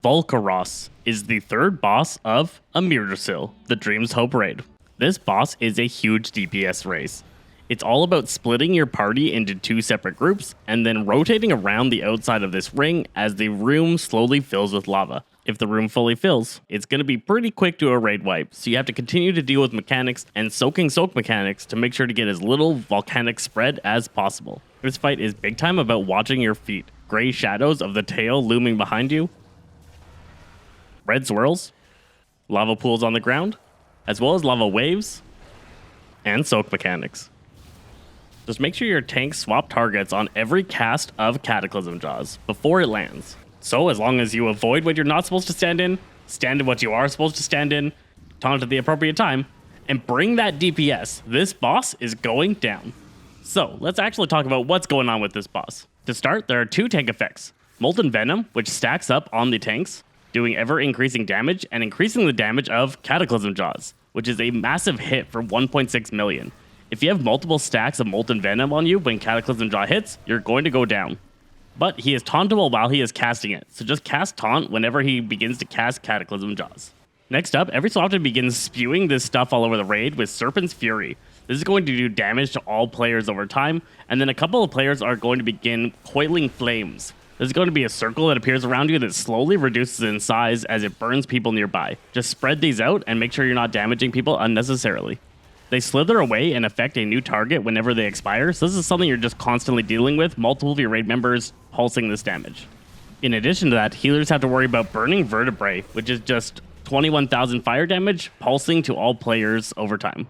Volcoross is the third boss of Amirdrassil, the Dream's Hope raid. This boss is a huge DPS race. It's all about splitting your party into two separate groups and then rotating around the outside of this ring as the room slowly fills with lava. If the room fully fills, it's going to be pretty quick to a raid wipe, so you have to continue to deal with mechanics and soak mechanics to make sure to get as little volcanic spread as possible. This fight is big time about watching your feet, gray shadows of the tail looming behind you, red swirls, lava pools on the ground, as well as lava waves, and soak mechanics. Just make sure your tanks swap targets on every cast of Cataclysm Jaws before it lands. So as long as you avoid what you're not supposed to stand in what you are supposed to stand in, taunt at the appropriate time, and bring that DPS, this boss is going down. So let's actually talk about what's going on with this boss. To start, there are two tank effects. Molten Venom, which stacks up on the tanks, doing ever-increasing damage and increasing the damage of Cataclysm Jaws, which is a massive hit for 1.6 million. If you have multiple stacks of Molten Venom on you when Cataclysm Jaw hits, you're going to go down. But he is tauntable while he is casting it, so just cast Taunt whenever he begins to cast Cataclysm Jaws. Next up, every so often begins spewing this stuff all over the raid with Serpent's Fury. This is going to do damage to all players over time, and then a couple of players are going to begin coiling flames. There's going to be a circle that appears around you that slowly reduces in size as it burns people nearby. Just spread these out and make sure you're not damaging people unnecessarily. They slither away and affect a new target whenever they expire, so this is something you're just constantly dealing with, multiple of your raid members pulsing this damage. In addition to that, healers have to worry about burning vertebrae, which is just 21,000 fire damage, pulsing to all players over time.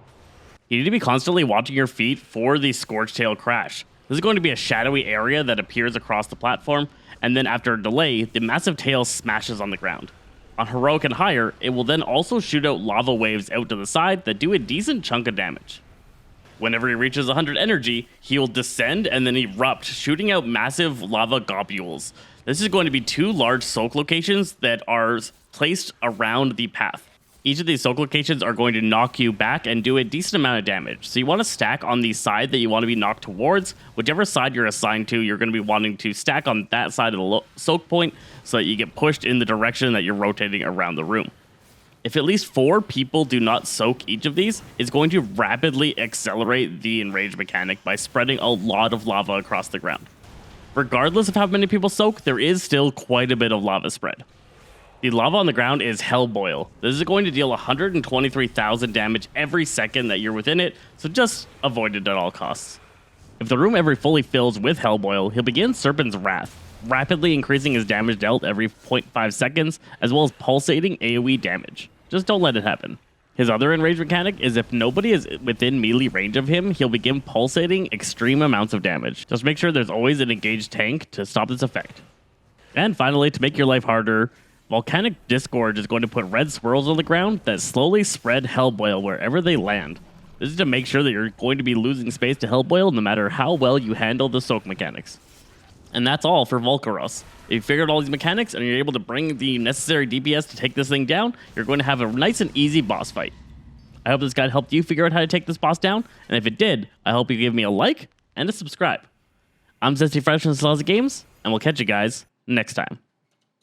You need to be constantly watching your feet for the Scorch Tail crash. This is going to be a shadowy area that appears across the platform, and then after a delay, the massive tail smashes on the ground. On Heroic and higher, it will then also shoot out lava waves out to the side that do a decent chunk of damage. Whenever he reaches 100 energy, he'll descend and then erupt, shooting out massive lava globules. This is going to be two large soak locations that are placed around the path. Each of these soak locations are going to knock you back and do a decent amount of damage. So you want to stack on the side that you want to be knocked towards. Whichever side you're assigned to, you're going to be wanting to stack on that side of the soak point so that you get pushed in the direction that you're rotating around the room. If at least 4 people do not soak each of these, it's going to rapidly accelerate the enrage mechanic by spreading a lot of lava across the ground. Regardless of how many people soak, there is still quite a bit of lava spread. The lava on the ground is Hellboil. This is going to deal 123,000 damage every second that you're within it, so just avoid it at all costs. If the room ever fully fills with Hellboil, he'll begin Serpent's Wrath, rapidly increasing his damage dealt every 0.5 seconds, as well as pulsating AoE damage. Just don't let it happen. His other enrage mechanic is if nobody is within melee range of him, he'll begin pulsating extreme amounts of damage. Just make sure there's always an engaged tank to stop this effect. And finally, to make your life harder, Volcanic Disgorge is going to put red swirls on the ground that slowly spread Hellboil wherever they land. This is to make sure that you're going to be losing space to Hellboil no matter how well you handle the soak mechanics. And that's all for Volcoross. If you figured all these mechanics and you're able to bring the necessary DPS to take this thing down, you're going to have a nice and easy boss fight. I hope this guide helped you figure out how to take this boss down, and if it did, I hope you give me a like and a subscribe. I'm Zesty Phresh from Zesty Games, and we'll catch you guys next time.